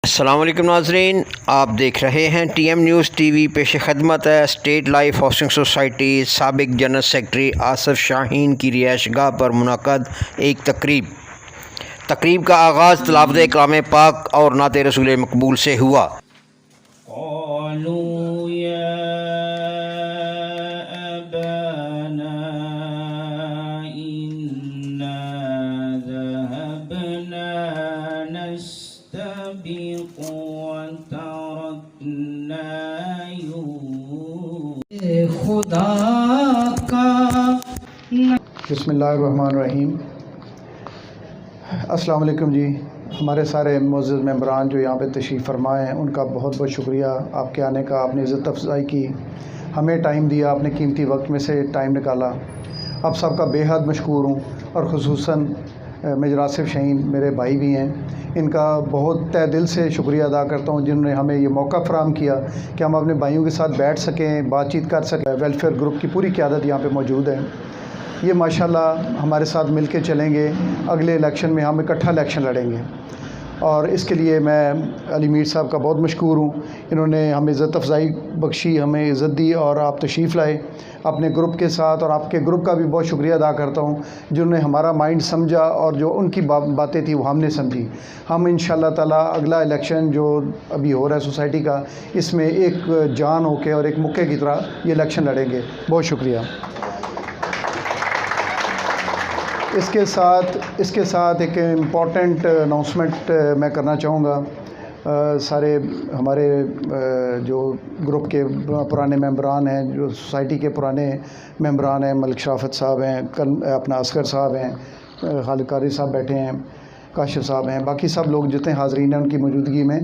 السلام علیکم ناظرین، آپ دیکھ رہے ہیں T M news TV. پیش خدمت ہے اسٹیٹ لائف ہاؤسنگ سوسائٹی سابق جنرل سیکرٹری آصف شاہین کی رہائش گاہ پر منعقد ایک تقریب کا آغاز تلاوت کلام پاک اور نعت رسول مقبول سے ہوا۔ قالوا يا أبانا إنا ذهبنا نستبق وتركنا خدا کا۔ بسم اللہ الرحمن الرحیم۔ السلام علیکم جی۔ ہمارے سارے معزز ممبران جو یہاں پہ تشریف فرمائے ہیں، ان کا بہت بہت شکریہ آپ کے آنے کا۔ آپ نے عزت افزائی کی، ہمیں ٹائم دیا، آپ نے قیمتی وقت میں سے ٹائم نکالا، آپ سب کا بے حد مشکور ہوں۔ اور خصوصاً میجر آصف شاہین میرے بھائی بھی ہیں، ان کا بہت تہ دل سے شکریہ ادا کرتا ہوں جنہوں نے ہمیں یہ موقع فراہم کیا کہ ہم اپنے بھائیوں کے ساتھ بیٹھ سکیں، بات چیت کر سکیں۔ ویلفیئر گروپ کی پوری قیادت یہاں پہ موجود ہے، یہ ماشاءاللہ ہمارے ساتھ مل کے چلیں گے۔ اگلے الیکشن میں ہم اکٹھا الیکشن لڑیں گے، اور اس کے لیے میں علی میر صاحب کا بہت مشکور ہوں۔ انہوں نے ہمیں عزت افزائی بخشی، ہمیں عزت دی، اور آپ تشریف لائے اپنے گروپ کے ساتھ۔ اور آپ کے گروپ کا بھی بہت شکریہ ادا کرتا ہوں جنہوں نے ہمارا مائنڈ سمجھا، اور جو ان کی باتیں تھیں وہ ہم نے سمجھی۔ ہم انشاءاللہ تعالیٰ اگلا الیکشن جو ابھی ہو رہا ہے سوسائٹی کا، اس میں ایک جان ہو کے اور ایک مکے کی طرح یہ الیکشن لڑیں گے۔ بہت شکریہ۔ اس کے ساتھ ایک امپورٹنٹ اناؤنسمنٹ میں کرنا چاہوں گا۔ سارے ہمارے جو گروپ کے پرانے ممبران ہیں، جو سوسائٹی کے پرانے ممبران ہیں، ملک شرافت صاحب ہیں، اپنا اصغر صاحب ہیں، خالد قاری صاحب بیٹھے ہیں، کاشف صاحب ہیں، باقی سب لوگ جتنے حاضرین ہیں ان کی موجودگی میں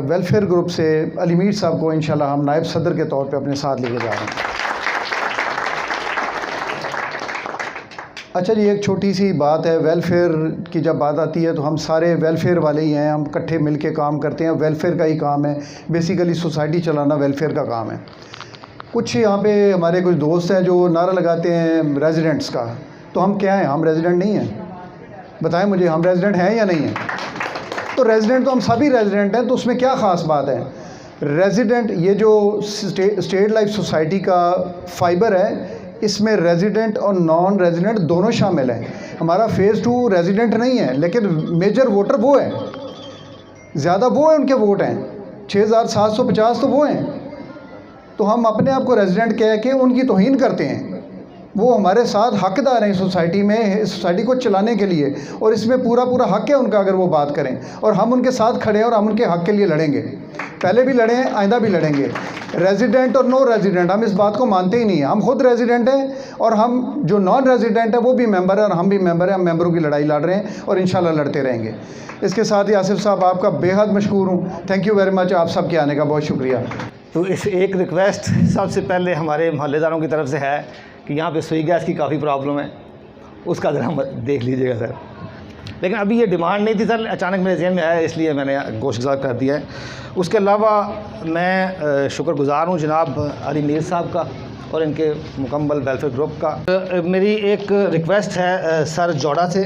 ویلفیئر گروپ سے علی میر صاحب کو انشاءاللہ ہم نائب صدر کے طور پہ اپنے ساتھ لے کے جا رہے ہیں۔ اچھا جی، ایک چھوٹی سی بات ہے، ویلفیئر کی جب بات آتی ہے تو ہم سارے ویلفیئر والے ہی ہیں، ہم اکٹھے مل کے کام کرتے ہیں، ویلفیئر کا ہی کام ہے، بیسیکلی سوسائٹی چلانا ویلفیئر کا کام ہے۔ کچھ یہاں پہ ہمارے کچھ دوست ہیں جو نعرہ لگاتے ہیں ریزیڈنٹس کا، تو ہم کیا ہیں؟ ہم ریزیڈنٹ نہیں ہیں؟ بتائیں مجھے، ہم ریزیڈنٹ ہیں یا نہیں ہیں؟ تو ریزیڈنٹ تو ہم سبھی ریزیڈنٹ ہیں، تو اس میں کیا خاص بات ہے؟ ریزیڈنٹ یہ جو اسٹیٹ لائف سوسائٹی کا فائبر ہے، اس میں ریزیڈنٹ اور نان ریزیڈنٹ دونوں شامل ہیں۔ ہمارا فیز 2 ریزیڈنٹ نہیں ہے، لیکن میجر ووٹر وہ ہیں، زیادہ وہ ہیں، ان کے ووٹ ہیں 6750 تو وہ ہیں۔ تو ہم اپنے آپ کو ریزیڈنٹ کہہ کے ان کی توہین کرتے ہیں۔ وہ ہمارے ساتھ حقدار ہیں سوسائٹی میں، سوسائٹی کو چلانے کے لیے، اور اس میں پورا حق ہے ان کا اگر وہ بات کریں، اور ہم ان کے ساتھ کھڑے ہیں اور ہم ان کے حق کے لیے لڑیں گے۔ پہلے بھی لڑے ہیں، آئندہ بھی لڑیں گے۔ ریزیڈنٹ اور نو ریزیڈنٹ ہم اس بات کو مانتے ہی نہیں ہیں۔ ہم خود ریزیڈنٹ ہیں، اور ہم جو نان ریزیڈنٹ ہیں وہ بھی ممبر ہیں، اور ہم بھی ممبر ہیں۔ ہم ممبروں کی لڑائی لڑ رہے ہیں اور انشاءاللہ لڑتے رہیں گے۔ اس کے ساتھ ہی آصف صاحب آپ کا بے حد مشکور ہوں، تھینک یو ویری مچ، آپ سب کے آنے کا بہت شکریہ۔ تو اس ایک ریکویسٹ سب سے پہلے ہمارے محلے داروں کی طرف سے ہے کہ یہاں پہ سوئی گیس کی کافی پرابلم ہے، اس کا ذرا دیکھ لیجیے گا سر۔ لیکن ابھی یہ ڈیمانڈ نہیں تھی سر، اچانک میرے ذہن میں آیا، اس لیے میں نے گوش گزار کر دیا ہے۔ اس کے علاوہ میں شکر گزار ہوں جناب علی میر صاحب کا اور ان کے مکمل ویلفیئر گروپ کا۔ میری ایک ریکویسٹ ہے سر جوڑا سے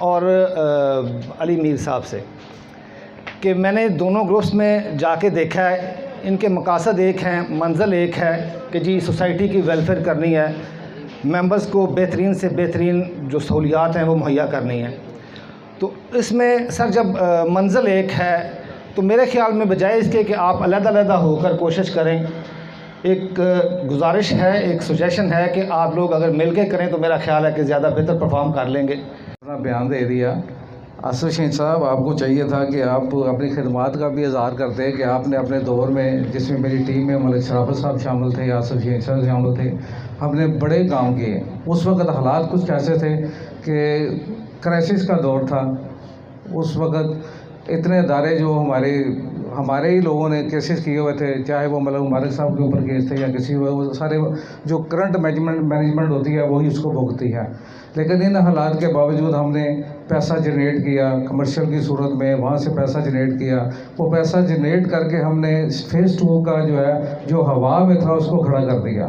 اور علی میر صاحب سے کہ میں نے دونوں گروپس میں جا کے دیکھا ہے، ان کے مقاصد ایک ہیں، منزل ایک ہے کہ جی سوسائٹی کی ویلفیئر کرنی ہے، ممبرز کو بہترین سے بہترین جو سہولیات ہیں وہ مہیا کرنی ہیں۔ تو اس میں سر جب منزل ایک ہے تو میرے خیال میں بجائے اس کے کہ آپ علیحدہ علیحدہ ہو کر کوشش کریں، ایک گزارش ہے، ایک سجیشن ہے کہ آپ لوگ اگر مل کے کریں تو میرا خیال ہے کہ زیادہ بہتر پرفارم کر لیں گے۔ اپنا بیان دے دیا آصف شاہین صاحب، آپ کو چاہیے تھا کہ آپ اپنی خدمات کا بھی اظہار کرتے کہ آپ نے اپنے دور میں، جس میں میری ٹیم میں ملک شرافت صاحب شامل تھے، آصف شاہین صاحب شامل تھے، ہم نے بڑے کام کیے۔ اس وقت حالات کچھ ایسے تھے کہ کرائسس کا دور تھا، اس وقت اتنے ادارے جو ہمارے ہی لوگوں نے کیسز کیے ہوئے تھے، چاہے وہ مالک صاحب کے اوپر کیس تھے یا کسی وہ سارے جو کرنٹ مینجمنٹ ہوتی ہے وہی اس کو بھگتتی ہے۔ لیکن ان حالات کے باوجود ہم نے پیسہ جنریٹ کیا، کمرشل کی صورت میں وہاں سے پیسہ جنریٹ کیا، وہ پیسہ جنریٹ کر کے ہم نے فیز 2 کا جو ہے جو ہوا میں تھا اس کو کھڑا کر دیا۔